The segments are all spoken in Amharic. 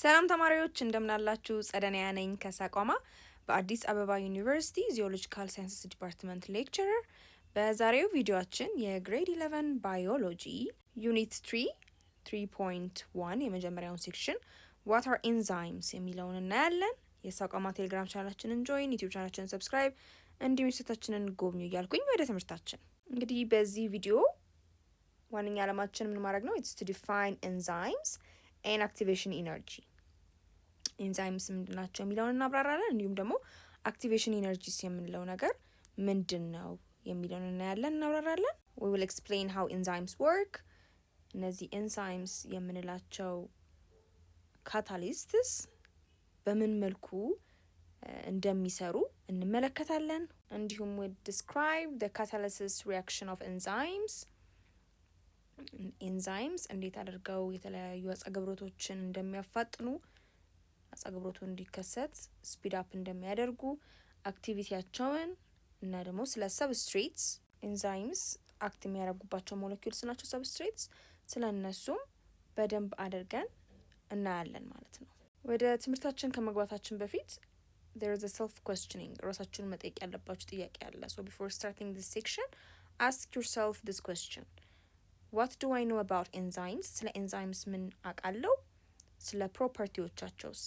ሰላም ተማሪዎች እንደምን አላችሁ? ጸደንያ ነኝ ከሳቋማ በአዲስ አበባ ዩኒቨርሲቲ ጂኦሎጂካል ሳይንስስ ዲፓርትመንት ሌክቸረር። በዛሬው ቪዲዮአችን የግሬድ 11 ባዮሎጂ ዩኒት 3.1 የመጀመሪያውን ሴክሽን ዋት አር ኤንዛይምስ የሚለውን እናያለን። የሳቋማ ቴሌግራም ቻናላችንን ጆይን፣ ዩቲዩብ ቻናላችንን ሰብስክራይብ እንዲሁም ዩኒቨርሲቲያችንን ጎብኙ እያልኩኝ ወደ ትምህርታችን። እንግዲህ በዚህ ቪዲዮ ዋነኛ ዓላማችን ምን ማድረግ ነው? ኢትስ ቱ ዲፋይን ኤንዛይምስ ኤን አክቲቬሽን ኢነርጂ። ኤንዛይምስ ምንድን ናቸው የሚለውን እናብራራለን። እንዲሁም ደግሞ አክቲቬሽን ኢነርጂስ የምንለው ነገር ምንድን ነው የሚለውን እናያለን፣ እናብራራለን። we will explain how enzymes work። እነዚህ ኤንዛይምስ የምንላቸው ካታሊስትስ በምን መልኩ እንደሚሰሩ እንመለከታለን። እንዲሁም we describe the catalysis reaction of enzymes። ኤንዛይምስ እንዴት አድርገው የተለያዩ አጸገብሮቶችን እንደሚያፋጥኑ፣ አጸገብሮቱ እንዲከሰት ስፒድ አፕ እንደሚያደርጉ፣ አክቲቪቲያቸውን እና ደግሞ ስለ ሰብስትሬትስ ኤንዛይምስ አክት የሚያደርጉባቸው ሞለኪውልስ ናቸው ሰብስትሬትስ፣ ስለ እነሱም በደንብ አድርገን እናያለን ማለት ነው። ወደ ትምህርታችን ከመግባታችን በፊት there is a self questioning። ራሳችሁን መጠየቅ ያለባችሁ ጥያቄ አለ። so before starting this section ask yourself this question: what do I know about enzymes? ስለ ኤንዛይምስ ምን አውቃለሁ? ስለ ፕሮፐርቲዎቻቸውስ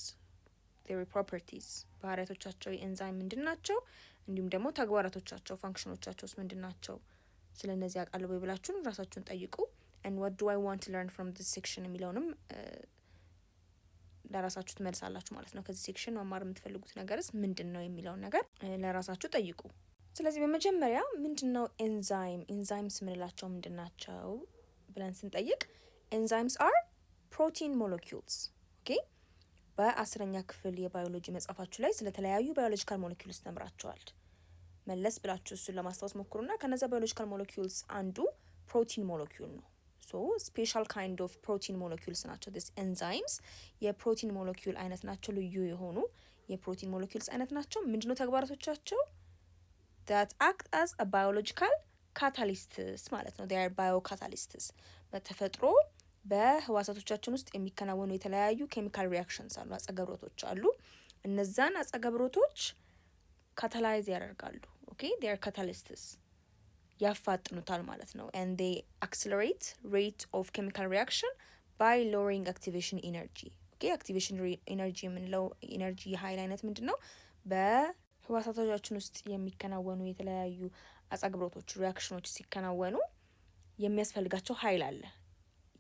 their properties ባህሪያቶቻቸው የኤንዛይም ምንድን ናቸው? እንዲሁም ደግሞ ተግባራቶቻቸው ፋንክሽኖቻቸውስ ምንድን ናቸው? ስለ እነዚህ አውቃለሁ ወይ ብላችሁን ራሳችሁን ጠይቁ። and what do I want to learn from this section የሚለውንም ለራሳችሁ ትመልሳላችሁ ማለት ነው። ከዚህ ሴክሽን መማር የምትፈልጉት ነገርስ ምንድን ነው የሚለውን ነገር ለራሳችሁ ጠይቁ። ስለዚህ በመጀመሪያ ምንድነው ኤንዛይም? ኤንዛይምስ ምንላቸው ምንድን ናቸው ብለን ስንጠይቅ ኤንዛይምስ አር ፕሮቲን ሞለኪውልስ። ኦኬ፣ በ10ኛ ክፍል የባዮሎጂ መጽሐፋችሁ ላይ ስለተለያዩ ባዮሎጂካል ሞለኪውልስ ተምራችኋል። መለስ ብላችሁ እሱን ለማስታወስ ሞክሩና ከነዛ ባዮሎጂካል ሞለኪውልስ አንዱ ፕሮቲን ሞለኪውል ነው። ሶ ስፔሻል ካይንድ ኦፍ ፕሮቲን ሞለኪውልስ ናቸው ዲስ ኤንዛይምስ። የፕሮቲን ሞለኪውል አይነት ናቸው፣ ልዩ የሆኑ የፕሮቲን ሞለኪውልስ አይነት ናቸው። ምንድነው ተግባራቶቻቸው? that act as a biological catalysts ማለት ነው። they are biocatalysts። በተፈጥሮ በህዋሳቶቻችን ውስጥ የሚከናወኑ የተለያዩ ኬሚካል ሪአክሽንስ አሉ፣ አጸገብሮቶች አሉ። እነዛን አጸገብሮቶች ካታላይዝ ያደርጋሉ። ኦኬ they are catalysts፣ ያፋጥኑታል ማለት ነው። and they accelerate rate of chemical reaction by lowering activation energy። ኦኬ activation energy የምንለው ኢነርጂ ኃይል አይነት ምንድነው? በህዋሳቶቻችን ውስጥ የሚከናወኑ የተለያዩ አጸገብሮቶች ሪአክሽኖች ሲከናወኑ የሚያስፈልጋቸው ኃይል አለ፣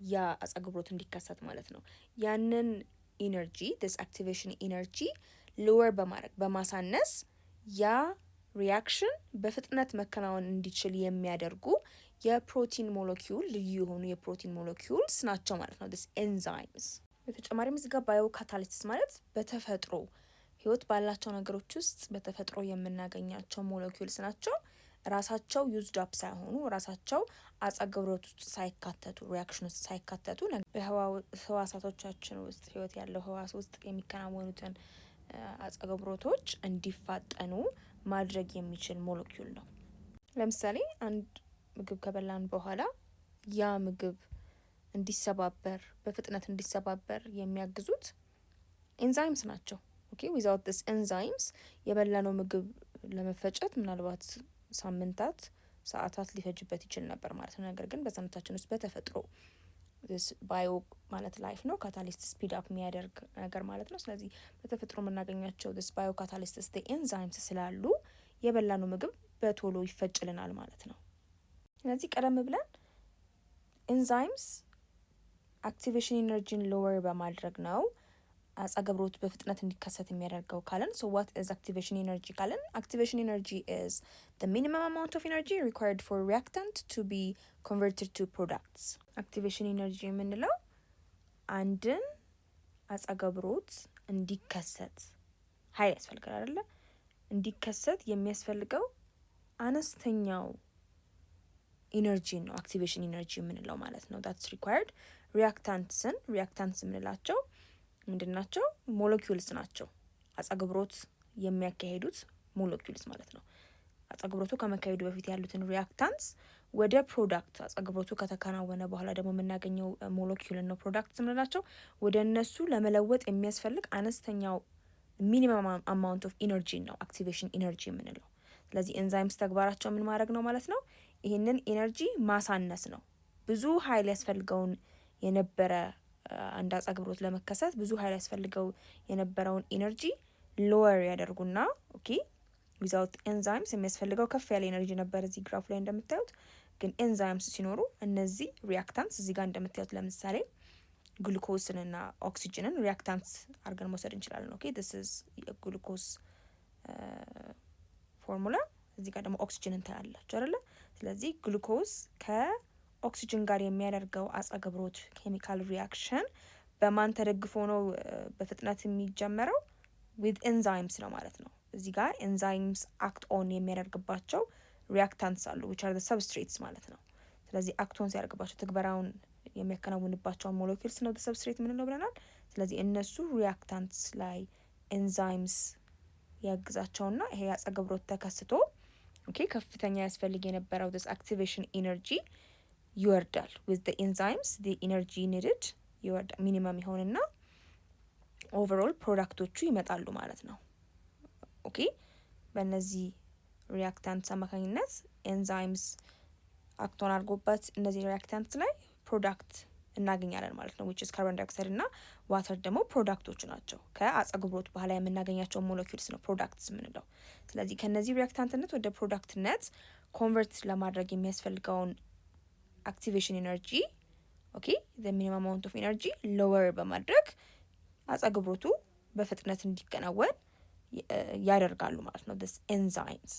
ያ አጸገብሮት እንዲከሰት ማለት ነው። ያንን ኢነርጂ this activation energy lower በማድረግ በማሳነስ ያ ሪአክሽን በፍጥነት መከናወን እንዲችል የሚያደርጉ የፕሮቲን ሞለኪውል ልዩ የሆኑ የፕሮቲን ሞለኪውልስ ናቸው ማለት ነው this enzymes። በተጨማሪም እዚህ ጋር ባዮ ካታሊስት ማለት በተፈጥሮ ህይወት ባላቸው ነገሮች ውስጥ በተፈጥሮ የምናገኛቸው ሞለኪውልስ ናቸው። ራሳቸው ዩዝድ አፕ ሳይሆኑ ራሳቸው አጸገብሮት ውስጥ ሳይካተቱ ሪአክሽን ውስጥ ሳይካተቱ በህዋሳቶቻችን ውስጥ ህይወት ያለው ህዋስ ውስጥ የሚከናወኑትን አጸገብሮቶች እንዲፋጠኑ ማድረግ የሚችል ሞለኪውል ነው። ለምሳሌ አንድ ምግብ ከበላን በኋላ ያ ምግብ እንዲሰባበር በፍጥነት እንዲሰባበር የሚያግዙት ኤንዛይምስ ናቸው። ኦኬ without this enzymes የበላነው ምግብ ለመፈጨት ምናልባት ሳምንታት ሰዓታት ሊፈጅበት ይችል ነበር ማለት ነው። ነገር ግን በሰውነታችን ውስጥ በተፈጥሮ ባዮ ማለት ላይፍ ነው፣ ካታሊስት ስፒድ አፕ የሚያደርግ ነገር ማለት ነው። ስለዚህ በተፈጥሮ የምናገኛቸው this ባዮ ካታሊስትስ the enzymes ስላሉ የበላነው ምግብ በቶሎ ይፈጭልናል ማለት ነው። ስለዚህ ቀደም ብለን ኤንዛይምስ አክቲቬሽን ኢነርጂን ሎወር በማድረግ ነው አጸገብሮት በፍጥነት እንዲከሰት የሚያደርገው ካለን so what is activation energy ካለን activation energy is the minimum amount of energy required for reactant to be converted to products። activation energy የምንለው አንድን አጸገብሮት እንዲከሰት ኃይል ያስፈልጋል አይደለ? እንዲከሰት የሚያስፈልገው አነስተኛው ኢነርጂ ነው activation energy የምንለው ማለት ነው። that's required reactants የምንላቸው ምንድናቸው? ሞለኪውልስ ናቸው። አጸገብሮት የሚያካሂዱት ሞለኪውልስ ማለት ነው። አጸገብሮቱ ከመካሄዱ በፊት ያሉትን ሪአክታንትስ ወደ ፕሮዳክት አጸግብሮቱ ከተከናወነ በኋላ ደግሞ የምናገኘው ሞለኪውል ነው ፕሮዳክት የምንላቸው። ወደ እነሱ ለመለወጥ የሚያስፈልግ አነስተኛው ሚኒመም አማውንት ኦፍ ኢነርጂ ነው አክቲቬሽን ኢነርጂ የምንለው። ስለዚህ ኤንዛይምስ ተግባራቸው ምን ማድረግ ነው ማለት ነው? ይህንን ኢነርጂ ማሳነስ ነው። ብዙ ኃይል ያስፈልገውን የነበረ አንድ አጸግብሮት ለመከሰት ብዙ ኃይል ያስፈልገው የነበረውን ኢነርጂ ሎወር ያደርጉና ኦኬ ዊዛውት ኤንዛይምስ የሚያስፈልገው ከፍ ያለ ኢነርጂ ነበር እዚህ ግራፍ ላይ እንደምታዩት። ግን ኤንዛይምስ ሲኖሩ እነዚህ ሪያክታንትስ እዚህ ጋር እንደምታዩት ለምሳሌ ግሉኮስንና ኦክሲጅንን ሪያክታንትስ አድርገን መውሰድ እንችላለን። ኦኬ ዲስ ኢዝ ግሉኮስ ፎርሙላ፣ እዚህ ጋር ደግሞ ኦክሲጅንን ታያላችሁ አይደለ? ስለዚህ ግሉኮስ ከኦክሲጅን ጋር የሚያደርገው አጸግብሮት ኬሚካል ሪያክሽን በማን ተደግፎ ነው በፍጥነት የሚጀመረው? ዊዝ ኤንዛይምስ ነው ማለት ነው። እዚህ ጋር ኤንዛይምስ አክት ኦን የሚያደርግባቸው ሪያክታንትስ አሉ which are the substrates ማለት ነው። ስለዚህ አክቶን ሲያደርግባቸው ትግበራውን የሚያከናውንባቸውን ሞለኪውልስ ነው ሰብስትሬት ምን ነው ብለናል። ስለዚህ እነሱ ሪያክታንትስ ላይ ኤንዛይምስ ያግዛቸውና ይሄ አጸግብሮት ተከስቶ ኦኬ ከፍተኛ ያስፈልግ የነበረው this activation energy ይወርዳል። with the enzymes the energy needed ይወርዳል ሚኒመም ይሆንና ኦቨርኦል ፕሮዳክቶቹ ይመጣሉ ማለት ነው። ኦኬ በእነዚህ ሪያክታንትስ አማካኝነት ኤንዛይምስ አክቶን አድርጎበት እነዚህ ሪያክታንትስ ላይ ፕሮዳክት እናገኛለን ማለት ነው which is ካርቦን ዳይኦክሳይድ እና ዋተር ደግሞ ፕሮዳክቶቹ ናቸው። ከአጸግብሮት በኋላ የምናገኛቸው ሞለኪውልስ ነው ፕሮዳክትስ የምንለው። ስለዚህ ከነዚህ ሪያክታንትነት ወደ ፕሮዳክትነት ኮንቨርት ለማድረግ የሚያስፈልገውን አክቲቬሽን ኤነርጂ ኦኬ the minimum amount of energy lower በማድረግ አጸግብሮቱ በፍጥነት እንዲከናወን ያደርጋሉ ማለት ነው this enzymes።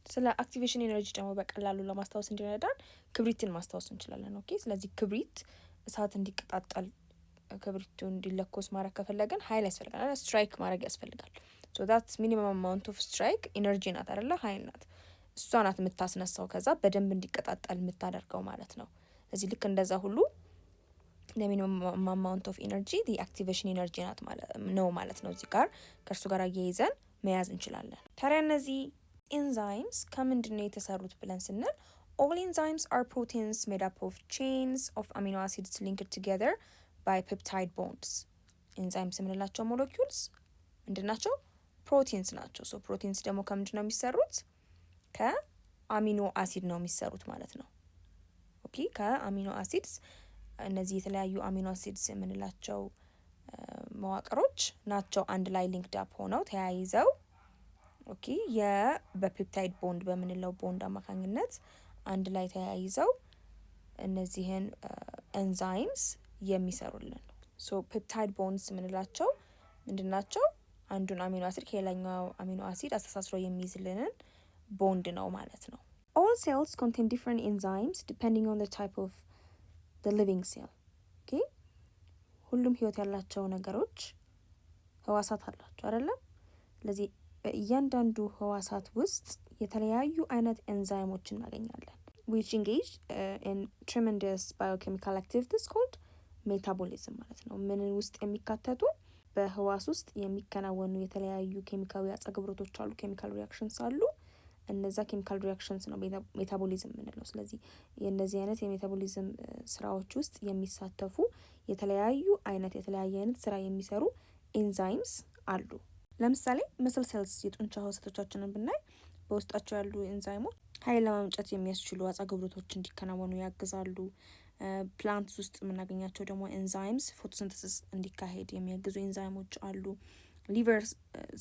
ስለ አክቲቬሽን ኤነርጂ ደግሞ በቀላሉ ለማስታወስ እንዲረዳን ክብሪትን ማስታወስ እንችላለን። ኦኬ ስለዚህ ክብሪት እሳት እንዲቀጣጠል ክብሪቱ እንዲለኮስ ማድረግ ከፈለገን ኃይል ያስፈልጋል፣ ስትራይክ ማድረግ ያስፈልጋል። ሶ ዳትስ ሚኒመም አማውንት ኦፍ ስትራይክ ኢነርጂ ናት አይደለ? ኃይል ናት። እሷ ናት የምታስነሳው ከዛ በደንብ እንዲቀጣጠል የምታደርገው ማለት ነው። ስለዚህ ልክ እንደዛ ሁሉ ሚኒመም አማውንት ኦፍ ኢነርጂ ዲ አክቲቬሽን ኢነርጂ ናት ነው ማለት ነው። እዚህ ጋር ከእርሱ ጋር አያይዘን መያዝ እንችላለን። ታዲያ እነዚህ ኤንዛይምስ ከምንድን ነው የተሰሩት ብለን ስንል all enzymes are proteins made up of chains of amino acids linked together by peptide bonds። ኤንዛይምስ የምንላቸው ሞለኪውልስ ምንድን ናቸው? ፕሮቲንስ ናቸው። ሶ ፕሮቲንስ ደግሞ ከምንድን ነው የሚሰሩት? ከአሚኖ አሲድ ነው የሚሰሩት ማለት ነው። ኦኬ ከአሚኖ አሲድስ እነዚህ የተለያዩ አሚኖ አሲድስ የምንላቸው መዋቅሮች ናቸው አንድ ላይ ሊንክድ አፕ ሆነው ተያይዘው ኦኬ በፔፕታይድ ቦንድ በምንለው ቦንድ አማካኝነት አንድ ላይ ተያይዘው እነዚህን ኤንዛይምስ የሚሰሩልን። ሶ ፔፕታይድ ቦንድስ የምንላቸው ምንድን ናቸው? አንዱን አሚኖ አሲድ ከሌላኛው አሚኖ አሲድ አስተሳስሮ የሚይዝልንን ቦንድ ነው ማለት ነው። all cells contain different enzymes depending on the type of the living cell። ኦኬ ሁሉም ህይወት ያላቸው ነገሮች ህዋሳት አላቸው አይደለም? ስለዚህ በእያንዳንዱ ህዋሳት ውስጥ የተለያዩ አይነት ኤንዛይሞች እናገኛለን which engage in tremendous biochemical activities called metabolism ማለት ነው። ምን ውስጥ የሚካተቱ በህዋስ ውስጥ የሚከናወኑ የተለያዩ ኬሚካዊ አጸግብሮቶች አሉ፣ ኬሚካል ሪያክሽንስ አሉ። እነዛ ኬሚካል ሪያክሽንስ ነው ሜታቦሊዝም የምንለው። ስለዚህ የእነዚህ አይነት የሜታቦሊዝም ስራዎች ውስጥ የሚሳተፉ የተለያየ አይነት ስራ የሚሰሩ ኤንዛይምስ አሉ። ለምሳሌ መስል ሴልስ የጡንቻ ህዋሳቶቻችንን ብናይ በውስጣቸው ያሉ ኤንዛይሞች ኃይል ለማመንጨት የሚያስችሉ አጸግብሮቶች እንዲከናወኑ ያግዛሉ። ፕላንትስ ውስጥ የምናገኛቸው ደግሞ ኤንዛይምስ ፎቶሲንተሲስ እንዲካሄድ የሚያግዙ ኤንዛይሞች አሉ። ሊቨር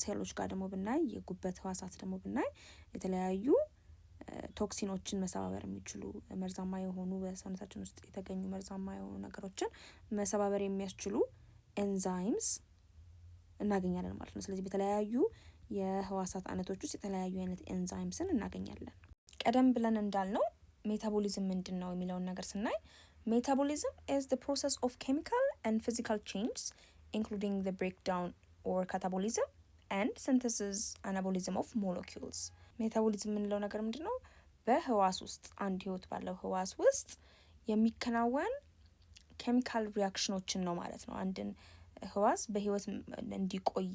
ሴሎች ጋር ደግሞ ብናይ የጉበት ህዋሳት ደግሞ ብናይ የተለያዩ ቶክሲኖችን መሰባበር የሚችሉ መርዛማ የሆኑ በሰውነታችን ውስጥ የተገኙ መርዛማ የሆኑ ነገሮችን መሰባበር የሚያስችሉ ኤንዛይምስ እናገኛለን ማለት ነው። ስለዚህ በተለያዩ የህዋሳት አይነቶች ውስጥ የተለያዩ አይነት ኤንዛይምስን እናገኛለን። ቀደም ብለን እንዳልነው ሜታቦሊዝም ምንድን ነው የሚለውን ነገር ስናይ ሜታቦሊዝም is the process of chemical and physical changes including the breakdown or catabolism and synthesis anabolism of molecules። ሜታቦሊዝም የምንለው ነገር ምንድን ነው? በህዋስ ውስጥ አንድ ህይወት ባለው ህዋስ ውስጥ የሚከናወን ኬሚካል ሪያክሽኖችን ነው ማለት ነው። አንድን ህዋስ በህይወት እንዲቆይ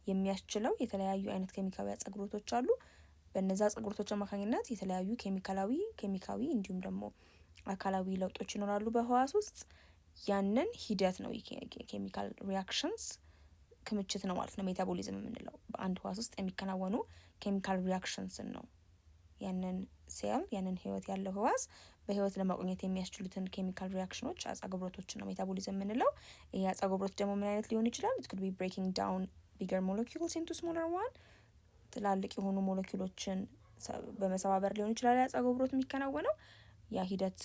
የሚያስችለው የተለያዩ አይነት ኬሚካዊ አጸግብሮቶች አሉ። በነዛ ጸጉሮቶች አማካኝነት የተለያዩ ኬሚካዊ እንዲሁም ደግሞ አካላዊ ለውጦች ይኖራሉ በህዋስ ውስጥ። ያንን ሂደት ነው ኬሚካል ሪያክሽንስ ክምችት ነው ማለት ነው ሜታቦሊዝም የምንለው። በአንድ ህዋስ ውስጥ የሚከናወኑ ኬሚካል ሪያክሽንስን ነው ያንን ሴል ያንን ህይወት ያለው ህዋስ በህይወት ለማቆየት የሚያስችሉትን ኬሚካል ሪያክሽኖች አጻግብሮቶችን ነው ሜታቦሊዝም የምንለው። ይሄ አጻግብሮት ደግሞ ምን አይነት ሊሆን ይችላል? it could be breaking down bigger molecules into smaller one ትላልቅ የሆኑ ሞለኪውሎችን በመሰባበር ሊሆን ይችላል አጻግብሮት የሚከናወነው። ያ ሂደት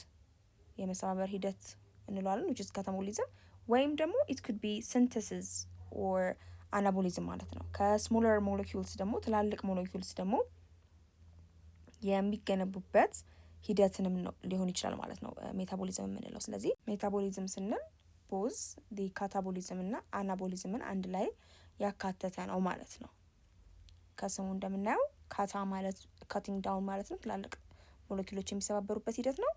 የመሰባበር ሂደት እንለዋለን which is catabolism። ወይም ደግሞ it could be synthesis or anabolism ማለት ነው። ከስሞለር ሞለኪውልስ ደግሞ ትላልቅ ሞለኪውልስ ደግሞ የሚገነቡበት ሂደትንም ነው ሊሆን ይችላል ማለት ነው ሜታቦሊዝም የምንለው። ስለዚህ ሜታቦሊዝም ስንል ቦዝ ካታቦሊዝም እና አናቦሊዝምን አንድ ላይ ያካተተ ነው ማለት ነው። ከስሙ እንደምናየው ካታ ማለት ካቲንግ ዳውን ማለት ነው፣ ትላልቅ ሞለኪውሎች የሚሰባበሩበት ሂደት ነው።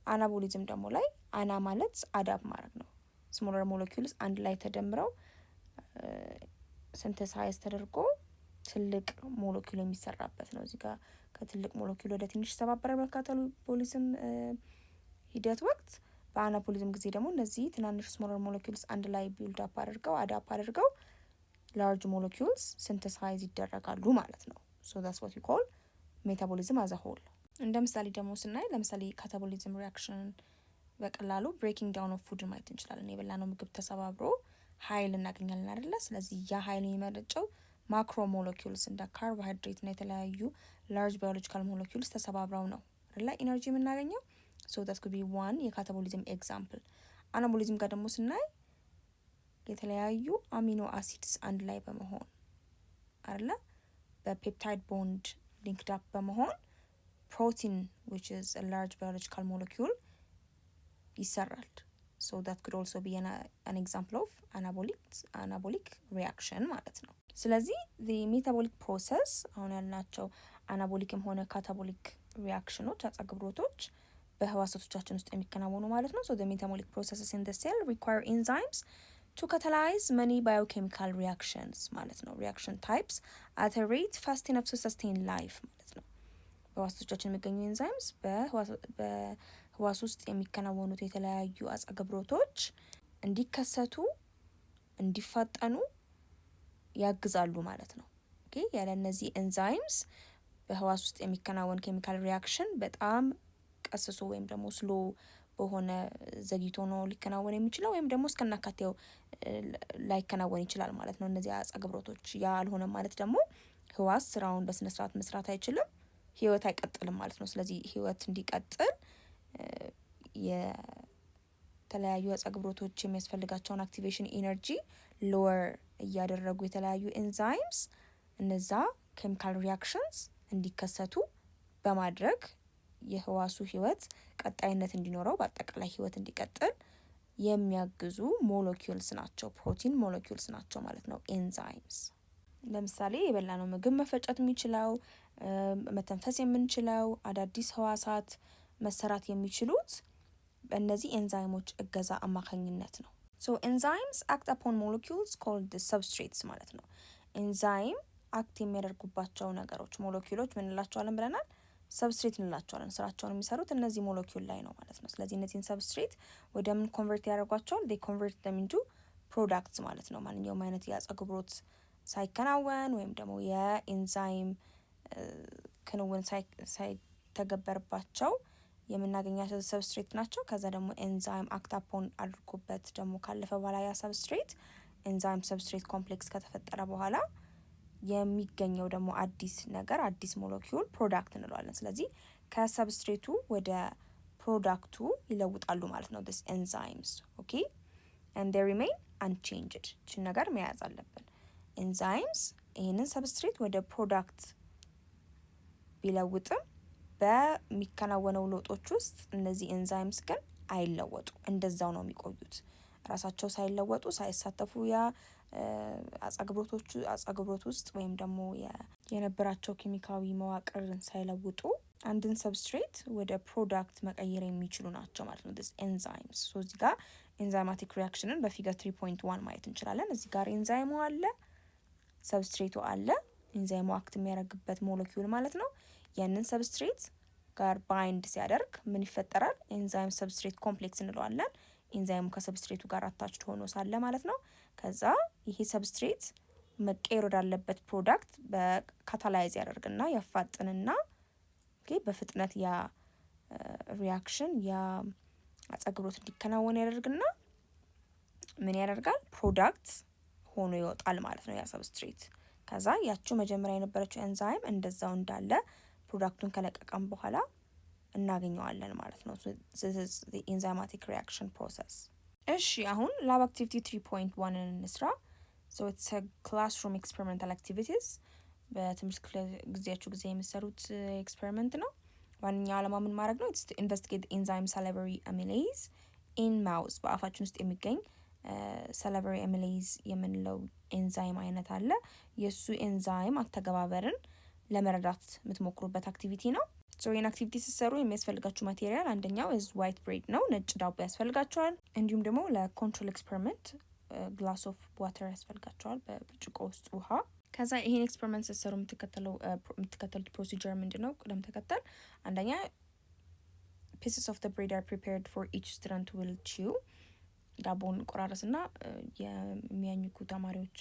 አናቦሊዝም ደግሞ ላይ አና ማለት አዳፕ ማለት ነው። ስሞለር ሞለኪውልስ አንድ ላይ ተደምረው ሲንተሳይዝ ተደርጎ ትልቅ ሞለኪውል የሚሰራበት ነው። እዚህ ጋር ከትልቅ ሞለኪውል ወደ ትንሽ ይሰባበራል በካታቦሊዝም ሂደት ወቅት። በአናቦሊዝም ጊዜ ደግሞ እነዚህ ትናንሽ ስሞለር ሞለኪውልስ አንድ ላይ ቢልድ አፕ አድርገው አዳፕ አድርገው ላርጅ ሞለኪውልስ ሲንተሳይዝ ይደረጋሉ ማለት ነው። ሶ that's what we call metabolism as a whole። እንደ ምሳሌ ደግሞ ስናይ ለምሳሌ ካታቦሊዝም ሪያክሽን በቀላሉ ብሬኪንግ ዳውን ኦፍ ፉድ ማየት እንችላለን። የበላነው ምግብ ተሰባብሮ ኃይል እናገኛለን አይደለ? ስለዚህ ያ ኃይል የሚመነጨው ማክሮ ሞለኪውልስ እንደ ካርቦሃይድሬት እና የተለያዩ ላርጅ ባዮሎጂካል ሞለኪውልስ ተሰባብረው ነው አይደለ ኢነርጂ የምናገኘው። ሶ that could be one የካታቦሊዝም ኤግዛምፕል። አናቦሊዝም ጋር ደግሞ ስናይ የተለያዩ አሚኖ አሲድስ አንድ ላይ በመሆን አይደለ በፔፕታይድ ቦንድ ሊንክድ አፕ በመሆን ፕሮቲን which is a large biological molecule ይሰራል። so that could also be an example of anabolic reaction ማለት ነው። ስለዚህ the metabolic process አሁን ያልናቸው አናቦሊክም ሆነ ካታቦሊክ ሪያክሽኖች አጻግብሮቶች በህዋሳቶቻችን ውስጥ የሚከናወኑ ማለት ነው። so the metabolic processes in the cell require enzymes to catalyze many biochemical reactions ማለት ነው። reaction types at a rate fast enough to sustain life ማለት ነው። በህዋሳቶቻችን የሚገኙ ኤንዛይምስ በህዋስ ውስጥ የሚከናወኑት የተለያዩ አጻግብሮቶች እንዲከሰቱ እንዲፋጠኑ ያግዛሉ ማለት ነው። ኦኬ ያለ እነዚህ ኤንዛይምስ በህዋስ ውስጥ የሚከናወን ኬሚካል ሪያክሽን በጣም ቀስሶ ወይም ደግሞ ስሎ በሆነ ዘግይቶ ነው ሊከናወን የሚችለው ወይም ደግሞ እስከናካቴው ላይከናወን ይችላል ማለት ነው። እነዚህ አጻግብሮቶች ያልሆነ ማለት ደግሞ ህዋስ ስራውን በስነ ስርዓት መስራት አይችልም፣ ህይወት አይቀጥልም ማለት ነው። ስለዚህ ህይወት እንዲቀጥል የተለያዩ አጻግብሮቶች የሚያስፈልጋቸውን አክቲቬሽን ኢነርጂ ሎወር እያደረጉ የተለያዩ ኤንዛይምስ እነዛ ኬሚካል ሪያክሽንስ እንዲከሰቱ በማድረግ የህዋሱ ህይወት ቀጣይነት እንዲኖረው በአጠቃላይ ህይወት እንዲቀጥል የሚያግዙ ሞለኪውልስ ናቸው፣ ፕሮቲን ሞለኪውልስ ናቸው ማለት ነው ኤንዛይምስ። ለምሳሌ የበላነው ምግብ መፈጨት የሚችለው መተንፈስ የምንችለው አዳዲስ ህዋሳት መሰራት የሚችሉት በእነዚህ ኤንዛይሞች እገዛ አማካኝነት ነው። so enzymes act upon molecules called the substrates ማለት ነው። ኤንዛይም አክት የሚያደርጉባቸው ነገሮች ሞለኪውሎች ምን እንላቸዋለን ብለናል? ሰብስትሬት እንላቸዋለን። ስራቸውን የሚሰሩት እነዚህ ሞለኪውል ላይ ነው ማለት ነው። ስለዚህ እነዚህን ሰብስትሬት ወደ ምን ኮንቨርት ያደርጓቸዋል? they convert them into products ማለት ነው። ማንኛውም አይነት የአጻግብሮት ሳይከናወን ወይም ደግሞ የኤንዛይም ክንውን ሳይተገበርባቸው የምናገኛቸው ሰብስትሬት ናቸው። ከዛ ደግሞ ኤንዛይም አክታፖን አድርጎበት ደግሞ ካለፈ በኋላ ያ ሰብስትሬት ኤንዛይም ሰብስትሬት ኮምፕሌክስ ከተፈጠረ በኋላ የሚገኘው ደግሞ አዲስ ነገር አዲስ ሞለኪውል ፕሮዳክት እንለዋለን። ስለዚህ ከሰብስትሬቱ ወደ ፕሮዳክቱ ይለውጣሉ ማለት ነው this enzymes okay and they remain unchanged። እቺን ነገር መያዝ አለብን። ኤንዛይምስ ይህንን ሰብስትሬት ወደ ፕሮዳክት ቢለውጥም በሚከናወነው ለውጦች ውስጥ እነዚህ ኤንዛይምስ ግን አይለወጡ፣ እንደዛው ነው የሚቆዩት። ራሳቸው ሳይለወጡ ሳይሳተፉ ያ አጻግብሮት ውስጥ ወይም ደግሞ የነበራቸው ኬሚካዊ መዋቅርን ሳይለውጡ አንድን ሰብስትሬት ወደ ፕሮዳክት መቀየር የሚችሉ ናቸው ማለት ነው this enzymes። so እዚህ ጋር ኤንዛይማቲክ ሪያክሽንን በፊገር 3.1 ማየት እንችላለን። እዚህ ጋር ኤንዛይሙ አለ፣ ሰብስትሬቱ አለ፣ ኢንዛይሙ አክት የሚያደርግበት ሞለኪውል ማለት ነው። ያንን ሰብስትሬት ጋር ባይንድ ሲያደርግ ምን ይፈጠራል? ኤንዛይም ሰብስትሬት ኮምፕሌክስ እንለዋለን። ኤንዛይሙ ከሰብስትሬቱ ጋር አታችድ ሆኖ ሳለ ማለት ነው። ከዛ ይሄ ሰብስትሬት መቀየር ወዳለበት ፕሮዳክት በካታላይዝ ያደርግና ያፋጥንና በፍጥነት ያ ሪያክሽን ያ አጸግብሮት እንዲከናወን ያደርግና ምን ያደርጋል? ፕሮዳክት ሆኖ ይወጣል ማለት ነው ያ ሰብስትሬት። ከዛ ያቺው መጀመሪያ የነበረችው ኤንዛይም እንደዛው እንዳለ ፕሮዳክቱን ከለቀቀም በኋላ እናገኘዋለን ማለት ነው። this is the enzymatic reaction process። እሺ አሁን ላብ አክቲቪቲ 3.1 እንስራ። so it's a classroom experimental activities በትምህርት ክፍለ ጊዜያችሁ ጊዜ የምትሰሩት ኤክስፐሪመንት ነው። ዋነኛው ዓላማ ምን ማድረግ ነው? it's to investigate enzyme salivary amylase in mouse በአፋችን ውስጥ የሚገኝ salivary amylase የምንለው ኤንዛይም አይነት አለ። የሱ ኤንዛይም አተገባበርን ለመረዳት የምትሞክሩበት አክቲቪቲ ነው። ሶ ይህን አክቲቪቲ ስትሰሩ የሚያስፈልጋችሁ ማቴሪያል አንደኛው is white bread ነው፣ ነጭ ዳቦ ያስፈልጋቸዋል። እንዲሁም ደግሞ ለኮንትሮል ኤክስፐሪመንት ግላስ ኦፍ ዋተር ያስፈልጋቸዋል፣ በብርጭቆ ውስጥ ውሃ። ከዛ ይሄን ኤክስፐሪመንት ስትሰሩ የምትከተሉት ፕሮሲጀር ምንድነው? ቅደም ተከተል አንደኛ pieces of the bread are prepared for each student will chew ዳቦን ቆራረስና የሚያኝኩ ተማሪዎች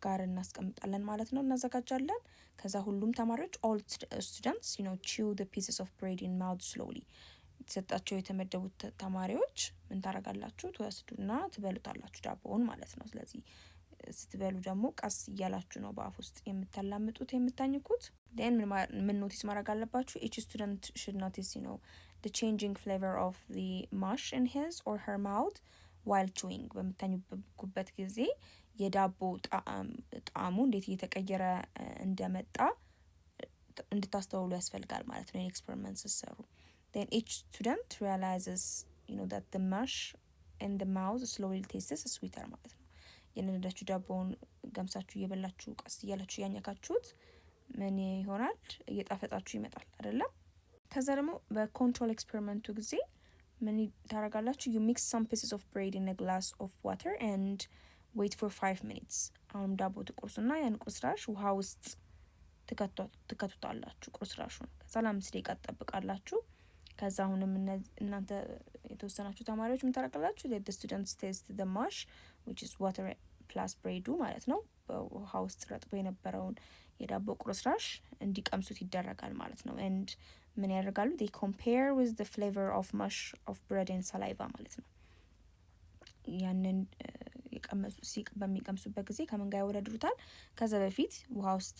ጋር እናስቀምጣለን ማለት ነው፣ እናዘጋጃለን። ከዛ ሁሉም ተማሪዎች all students chew the pieces of bread in mouth slowly የተሰጣቸው የተመደቡት ተማሪዎች ምን ታረጋላችሁ? ትወስዱና ትበሉታላችሁ ዳቦውን ማለት ነው። ስለዚህ ስትበሉ ደግሞ ቀስ እያላችሁ ነው በአፍ ውስጥ የምታላምጡት የምታኝኩት። then ምን ኖቲስ ማድረግ አለባችሁ? each student should notice the changing flavor of the mush in his or her mouth while chewing በምታኙበት ጊዜ የዳቦ ጣዕሙ እንዴት እየተቀየረ እንደመጣ እንድታስተውሉ ያስፈልጋል ማለት ነው ኤክስፐሪመንት ስትሰሩ። then each student realizes that the mush in the mouth slowly tastes sweeter ማለት ነው። የነዳችሁ ዳቦውን ገምሳችሁ እየበላችሁ ቀስ እያላችሁ ያኛካችሁት ምን ይሆናል? እየጣፈጣችሁ ይመጣል አይደለም? ከዛ ደግሞ በኮንትሮል ኤክስፐሪመንቱ ጊዜ ምን ታረጋላችሁ? you mix some pieces of bread in a glass of water and wait for 5 minutes። አሁን ዳቦ ትቆርሱና ያን ቁርስራሽ ውሃ ውስጥ ትከቱታላችሁ ቁርስራሹን። ከዛ ለ5 ደቂቃ ትጠብቃላችሁ። ከዛ አሁንም እናንተ የተወሰናችሁ ተማሪዎች ምን ታረጋላችሁ? let the students taste the mush which is water plus bread ማለት ነው። በውሃ ውስጥ ረጥቦ የነበረውን የዳቦ ቁርስራሽ እንዲቀምሱት ይደረጋል ማለት ነው። and ምን ያደርጋሉ? they compare with the flavor of mush of bread and saliva ማለት ነው። ያንን በሚቀምሱበት ጊዜ ከምን ጋር ያወዳድሩታል? ከዛ በፊት ውሃ ውስጥ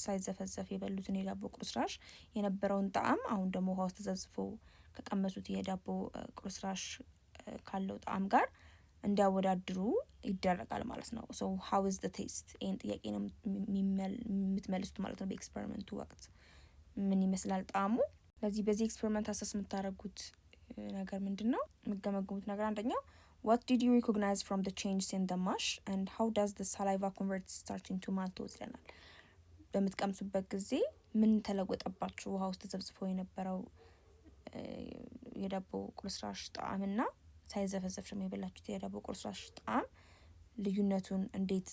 ሳይዘፈዘፍ የበሉትን የዳቦ ቁርስራሽ የነበረውን ጣዕም አሁን ደግሞ ውሃ ውስጥ ተዘፍዝፎ ከቀመሱት የዳቦ ቁርስራሽ ካለው ጣዕም ጋር እንዲያወዳድሩ ይደረጋል ማለት ነው። so how is the taste? ይህን ጥያቄ ነው የምትመልሱት ማለት ነው በኤክስፐሪመንቱ ወቅት። ምን ይመስላል ጣዕሙ? በዚህ ኤክስፐሪመንት አሰስ የምታደርጉት ነገር ምንድን ነው? የምትገመግሙት ነገር አንደኛው what did you recognize from the changes in the mush and how does the saliva convert starch into maltose ይለናል። በምትቀምሱበት ጊዜ ምን ተለወጠባችሁ? ውሃ ውስጥ ተዘብዝፎ የነበረው የዳቦ ቁርስራሽ ጣዕምና ሳይዘፈዘፍ ደግሞ የበላችሁት የዳቦ ቁርስራሽ ጣዕም ልዩነቱን እንዴት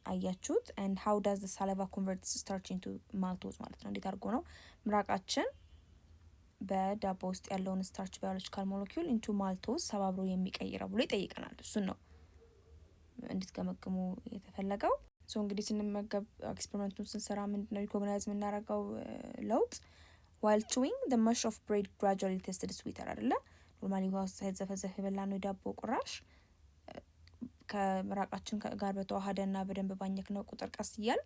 አያችሁት? and how does the saliva convert starch into maltose ማለት ነው። እንዴት አድርጎ ነው ምራቃችን በዳቦ ውስጥ ያለውን ስታርች ባዮሎጂካል ሞለኪውል ኢንቱ ማልቶዝ ሰባብሮ የሚቀይረው ብሎ ይጠይቀናል። እሱን ነው እንድትገመግሙ የተፈለገው። ሶ እንግዲህ ስንመገብ ኤክስፐሪመንቱን ስንሰራ ምንድነው ሪኮግናይዝ የምናደርገው ለውጥ? while chewing the mush of bread gradually tasted sweeter አይደለ? ኖርማሊ ውሃ ውስጥ ሳይዘፈዘፍ የበላነው የዳቦ ቁራሽ ከምራቃችን ጋር በተዋሃደና በደንብ ባኘክነው ቁጥር ቀስ እያል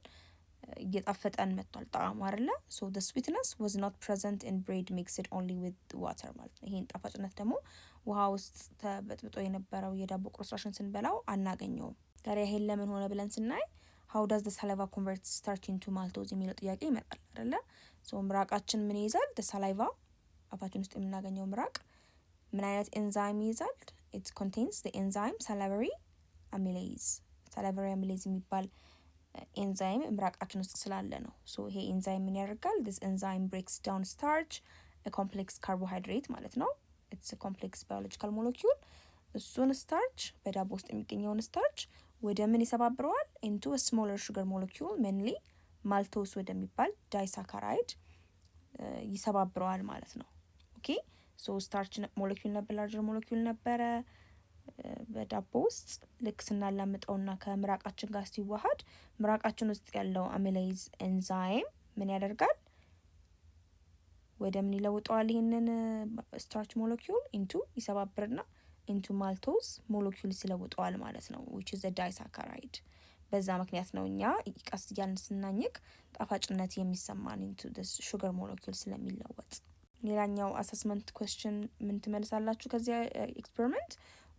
እየጣፈጠን መጥቷል ጣዕሙ አይደለ? so the sweetness was not present in bread mixed only with water ማለት ነው። ይሄን ጣፋጭነት ደግሞ ውሃ ውስጥ ተበጥብጦ የነበረው የዳቦ ቁርስራሽን ስንበላው አናገኘውም። ታዲያ ይሄን ለምን ሆነ ብለን ስናይ how does the saliva convert starch into maltose የሚለው ጥያቄ ይመጣል አይደለ? so ምራቃችን ምን ይይዛል? the saliva አፋችን ውስጥ የምናገኘው ምራቅ ምን አይነት ኤንዛይም ይይዛል? it contains the enzyme salivary amylase የሚባል ኤንዛይም ምራቃችን ውስጥ ስላለ ነው። ሶ ይሄ ኤንዛይም ምን ያደርጋል? this enzyme breaks down starch a complex carbohydrate ማለት ነው። it's a complex biological molecule። እሱን ስታርች በዳቦ ውስጥ የሚገኘውን ስታርች ወደ ምን ይሰባብረዋል? into a smaller sugar molecule mainly ማልቶስ ወደሚባል ዳይሳካራይድ ይሰባብረዋል ማለት ነው። ኦኬ ሶ ስታርች ሞለኪውል ነበር፣ ላርጀር ሞለኪውል ነበረ በዳቦ ውስጥ ልክ ስናላምጠውና ከምራቃችን ጋር ሲዋሃድ ምራቃችን ውስጥ ያለው አሚሌዝ ኤንዛይም ምን ያደርጋል? ወደ ምን ይለውጠዋል? ይሄንን ስታርች ሞለኪውል ኢንቱ ይሰባብርና ኢንቱ ማልቶስ ሞለኪውል ይለውጠዋል ማለት ነው which is a disaccharide። በዛ ምክንያት ነው እኛ ቀስ እያልን ስናኝክ ጣፋጭነት የሚሰማን into this sugar molecule ስለሚለወጥ። ሌላኛው አሰስመንት question ምን ትመልሳላችሁ ከዚህ ኤክስፐሪመንት?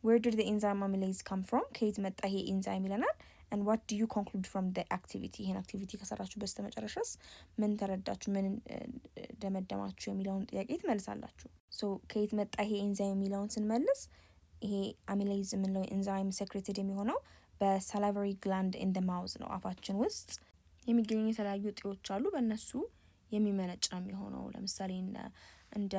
where did the enzyme amylase come from? ከየት መጣ ይሄ ኤንዛይም ይለናል። and what do you conclude from the activity? ይሄን አክቲቪቲ ከሰራችሁ በስተመጨረሻስ ምን ተረዳችሁ፣ ምን ደመደማችሁ የሚለውን ጥያቄ ትመልሳላችሁ። ሶ ከየት መጣ ይሄ ኤንዛይም የሚለውን ስንመልስ ይሄ አሚሌዝ የምንለው ኤንዛይም ሴክሬትድ የሚሆነው በሳላቨሪ ግላንድ ኢን ደ ማውዝ ነው። አፋችን ውስጥ የሚገኙ የተለያዩ እጢዎች አሉ፣ በእነሱ የሚመነጭ ነው የሚሆነው። ለምሳሌ እንደ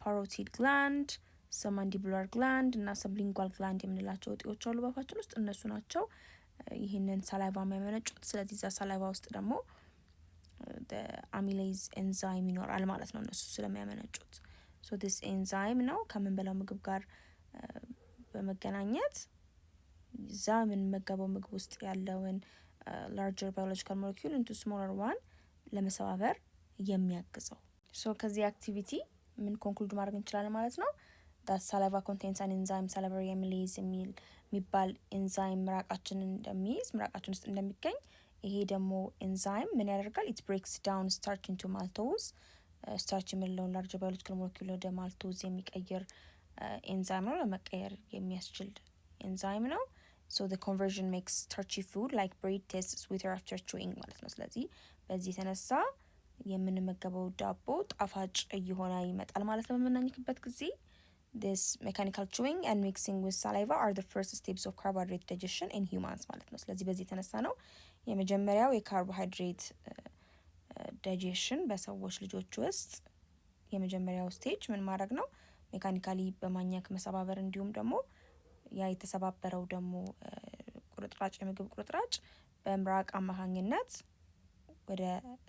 ፓሮቲድ ግላንድ፣ ሰብማንዲቡላር ግላንድ እና ሰብሊንጓል ግላንድ የምንላቸው እጢዎች አሉ በአፋችን ውስጥ። እነሱ ናቸው ይህንን ሳላይቫ የሚያመነጩት። ስለዚህ እዛ ሳላይቫ ውስጥ ደግሞ አሚሌዝ ኤንዛይም ይኖራል ማለት ነው እነሱ ስለሚያመነጩት። ሶ ዲስ ኤንዛይም ነው ከምንበላው ምግብ ጋር በመገናኘት እዛ የምንመገበው ምግብ ውስጥ ያለውን ላርጀር ባዮሎጂካል ሞለኪውል ኢንቱ ስሞለር ዋን ለመሰባበር የሚያግዘው። ሶ ከዚህ አክቲቪቲ ምን ኮንክሉድ ማድረግ እንችላለን ማለት ነው? that saliva contains an enzyme salivary amylase የሚባል ኤንዛይም ምራቃችንን እንደሚይዝ ምራቃችን ውስጥ እንደሚገኝ። ይሄ ደግሞ ኤንዛይም ምን ያደርጋል? it breaks down starch into maltose ስታርች የምንለውን ላርጀር ባዮሎጂካል ሞለኪውል ወደ ማልቶዝ የሚቀይር ኤንዛይም ነው፣ ለመቀየር የሚያስችል ኤንዛይም ነው። so the conversion makes starchy food like bread taste sweeter after chewing ማለት ነው። ስለዚህ በዚህ የተነሳ የምንመገበው ዳቦ ጣፋጭ እየሆነ ይመጣል ማለት ነው በምናኝክበት ጊዜ። this mechanical chewing and mixing with saliva are the first steps of carbohydrate digestion in humans ማለት ነው። ስለዚህ በዚህ የተነሳ ነው የመጀመሪያው የካርቦሃይድሬት ዳይጀሽን በሰዎች ልጆች ውስጥ የመጀመሪያው ስቴጅ ምን ማድረግ ነው? ሜካኒካሊ በማኘክ መሰባበር፣ እንዲሁም ደግሞ ያ የተሰባበረው ደግሞ ቁርጥራጭ የምግብ ቁርጥራጭ በምራቅ አማካኝነት ወደ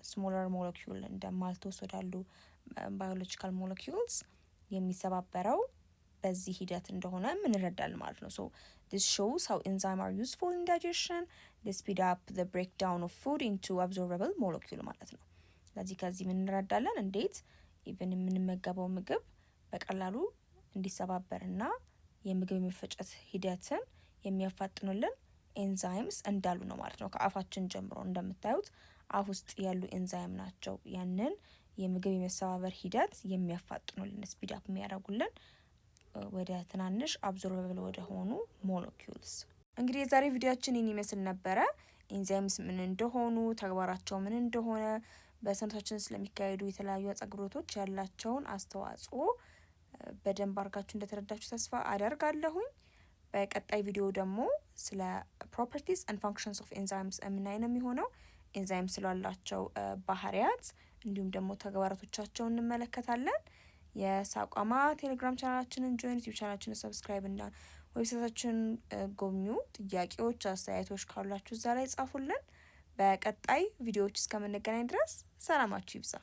ስሞለር ሞለኪውል እንደ ማልቶስ ወዳሉ ባዮሎጂካል ሞለኪውልስ የሚሰባበረው በዚህ ሂደት እንደሆነ እንረዳለን ማለት ነው። so this shows how enzymes are useful in digestion. they speed up the breakdown of food into absorbable molecule ማለት ነው። ስለዚህ ከዚህ ምን እንረዳለን? እንዴት ኢቭን የምንመገበው ምግብ በቀላሉ እንዲሰባበርና የምግብ የመፈጨት ሂደትን የሚያፋጥኑልን ኤንዛይምስ እንዳሉ ነው ማለት ነው። ከአፋችን ጀምሮ እንደምታዩት አፍ ውስጥ ያሉ ኤንዛይም ናቸው ያንን የምግብ የመሰባበር ሂደት የሚያፋጥኑልን፣ ስፒድ አፕ የሚያደርጉልን ወደ ትናንሽ አብዞርበብል ወደ ሆኑ ሞለኪውልስ። እንግዲህ የዛሬ ቪዲዮአችን ይህን ይመስል ነበረ። ኤንዛይምስ ምን እንደሆኑ፣ ተግባራቸው ምን እንደሆነ፣ በሰውነታችን ስለሚካሄዱ የተለያዩ አጸግብሮቶች ያላቸውን አስተዋጽኦ በደንብ አድርጋችሁ እንደተረዳችሁ ተስፋ አደርጋለሁኝ። በቀጣይ ቪዲዮ ደግሞ ስለ ፕሮፐርቲስ ኤንድ ፋንክሽንስ ኦፍ ኤንዛይምስ የምናይ ነው የሚሆነው። ኤንዛይም ስላላቸው ባህሪያት እንዲሁም ደግሞ ተግባራቶቻቸውን እንመለከታለን። የሳቋማ ቴሌግራም ቻናላችንን ጆይን፣ ዩቲዩብ ቻናላችንን ሰብስክራይብ እና ዌብሳይታችንን ጎብኙ። ጥያቄዎች፣ አስተያየቶች ካሏችሁ እዛ ላይ ጻፉልን። በቀጣይ ቪዲዮዎች እስከምንገናኝ ድረስ ሰላማችሁ ይብዛ።